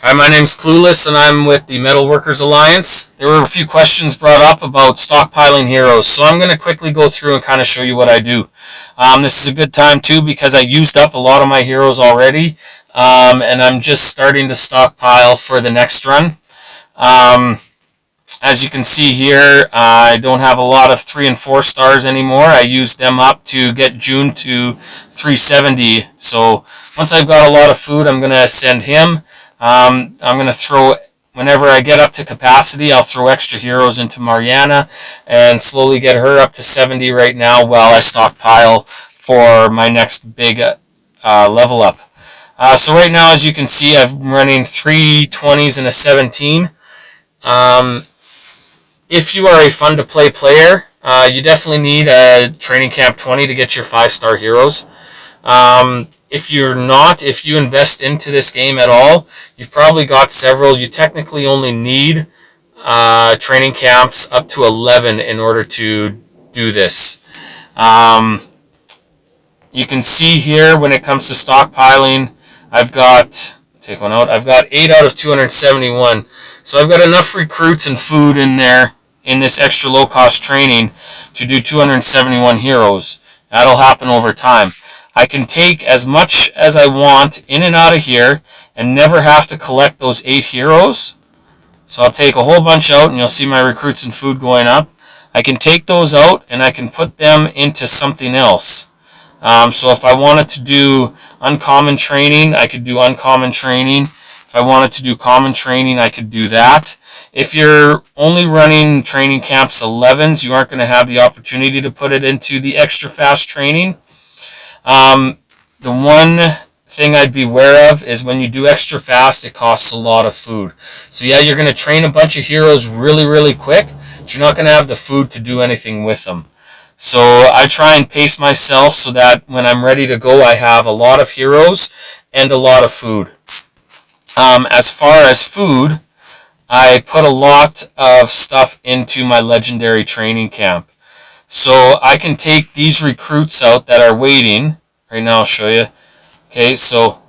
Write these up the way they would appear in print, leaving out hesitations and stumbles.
Hi, my name's Clueless, and I'm with the Metal Workers Alliance. There were a few questions brought up about stockpiling heroes, so I'm going to quickly go through and kind of show you what I do. This is a good time, too, because I used up a lot of my heroes already, and I'm just starting to stockpile for the next run. As you can see here, I don't have a lot of 3 and 4 stars anymore. I used them up to get June to 370, so once I've got a lot of food, I'm going to send him. I'm going to throw, whenever I get up to capacity, I'll throw extra heroes into Mariana and slowly get her up to 70 right now while I stockpile for my next big level up. So right now, as you can see, I'm running 3 20s and a 17. If you are a fun-to-play player, you definitely need a Training Camp 20 to get your 5-star heroes. If you're not, if you invest into this game at all, you've probably got several. You technically only need training camps up to 11 in order to do this. You can see here when it comes to stockpiling, I've got 8 out of 271. So I've got enough recruits and food in there in this extra low-cost training to do 271 heroes. That'll happen over time. I can take as much as I want in and out of here and never have to collect those 8 heroes. So I'll take a whole bunch out and you'll see my recruits and food going up. I can take those out and I can put them into something else. So if I wanted to do uncommon training, I could do uncommon training. If I wanted to do common training, I could do that. If you're only running training camps 11s, you aren't going to have the opportunity to put it into the extra fast training. The one thing I'd be aware of is when you do extra fast, it costs a lot of food. So yeah, you're going to train a bunch of heroes really quick, but you're not going to have the food to do anything with them. So I try and pace myself so that when I'm ready to go, I have a lot of heroes and a lot of food. As far as food, I put a lot of stuff into my legendary training camp. So I can take these recruits out that are waiting. Right now I'll show you. Okay, so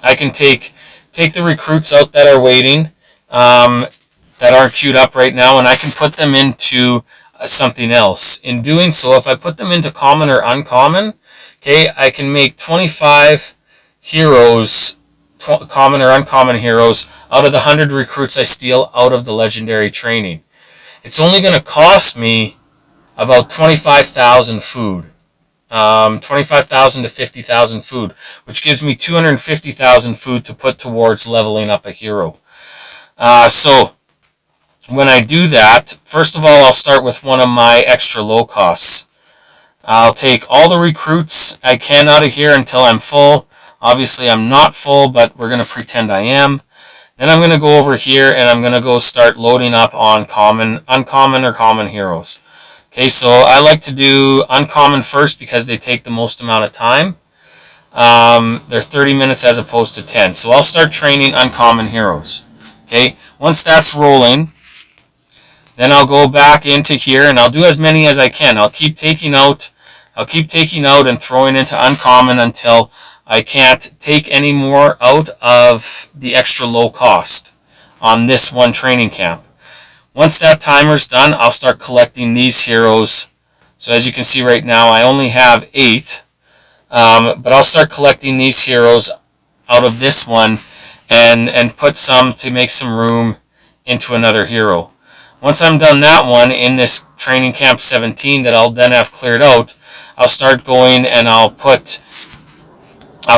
I can take the recruits out that are waiting, that aren't queued up right now, and I can put them into something else. In doing so, if I put them into common or uncommon, okay, I can make 25 heroes, common or uncommon heroes, out of the 100 recruits I steal out of the legendary training. It's only going to cost me about 25,000 food, 25,000 to 50,000 food, which gives me 250,000 food to put towards leveling up a hero. So when I do that, first of all, I'll start with one of my extra low costs. I'll take all the recruits I can out of here until I'm full. Obviously, I'm not full, but we're going to pretend I am. Then I'm going to go over here and I'm going to go start loading up on uncommon or common heroes. Okay, so I like to do uncommon first because they take the most amount of time. They're 30 minutes as opposed to 10. So I'll start training uncommon heroes. Okay, once that's rolling, then I'll go back into here and I'll do as many as I can. I'll keep taking out and throwing into uncommon until I can't take any more out of the extra low cost on this one training camp. Once that timer's done, I'll start collecting these heroes. So as you can see right now, I only have 8. But I'll start collecting these heroes out of this one and put some to make some room into another hero. Once I'm done that one in this training camp 17 that I'll then have cleared out, I'll start going and I'll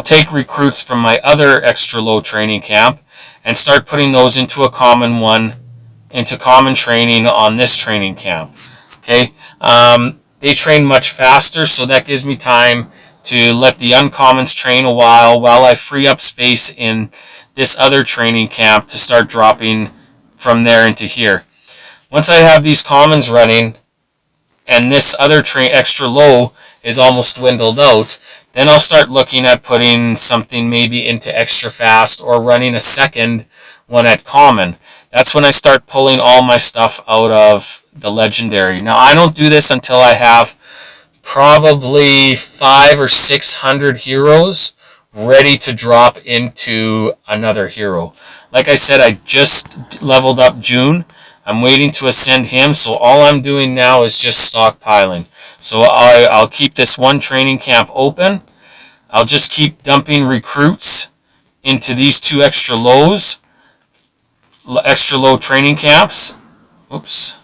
take recruits from my other extra low training camp and start putting those into a common one, into common training on this training camp. Okay, they train much faster, so that gives me time to let the uncommons train a while I free up space in this other training camp to start dropping from there into here. Once I have these commons running and this other extra low is almost dwindled out, then I'll start looking at putting something maybe into extra fast or running a second one at common. That's when I start pulling all my stuff out of the legendary. Now, I don't do this until I have probably 500 or 600 heroes ready to drop into another hero. Like I said, I just leveled up June. I'm waiting to ascend him, so all I'm doing now is just stockpiling. So I'll keep this one training camp open. I'll just keep dumping recruits into these two extra low training camps. Oops.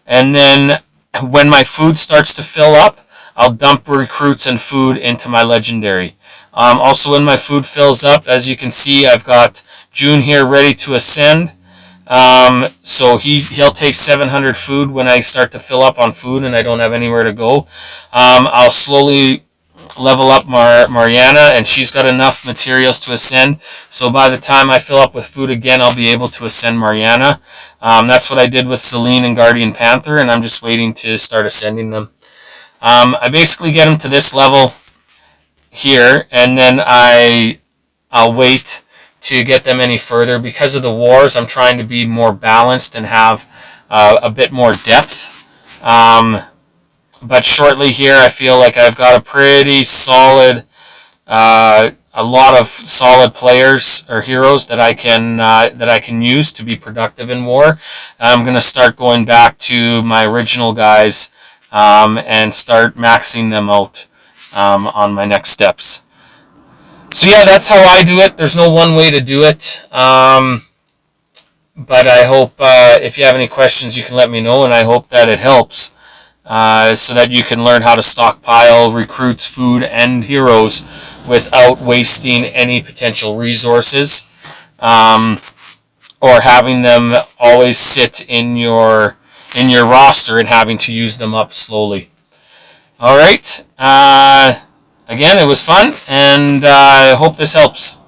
And then when my food starts to fill up, I'll dump recruits and food into my legendary. Also, when my food fills up, as you can see, I've got June here ready to ascend. So he'll take 700 food when I start to fill up on food and I don't have anywhere to go. I'll slowly level up Mariana, and she's got enough materials to ascend. So by the time I fill up with food again, I'll be able to ascend Mariana. That's what I did with Celine and Guardian Panther, and I'm just waiting to start ascending them. I basically get them to this level here, and then I'll wait to get them any further. Because of the wars, I'm trying to be more balanced and have a bit more depth. But shortly here, I feel like I've got a pretty solid, a lot of solid players or heroes that I can use to be productive in war. I'm gonna start going back to my original guys and start maxing them out on my next steps. So yeah, that's how I do it. There's no one way to do it. But I hope if you have any questions, you can let me know, and I hope that it helps. So that you can learn how to stockpile recruits, food, and heroes without wasting any potential resources, or having them always sit in your roster and having to use them up slowly. All right. Again, it was fun, and I hope this helps.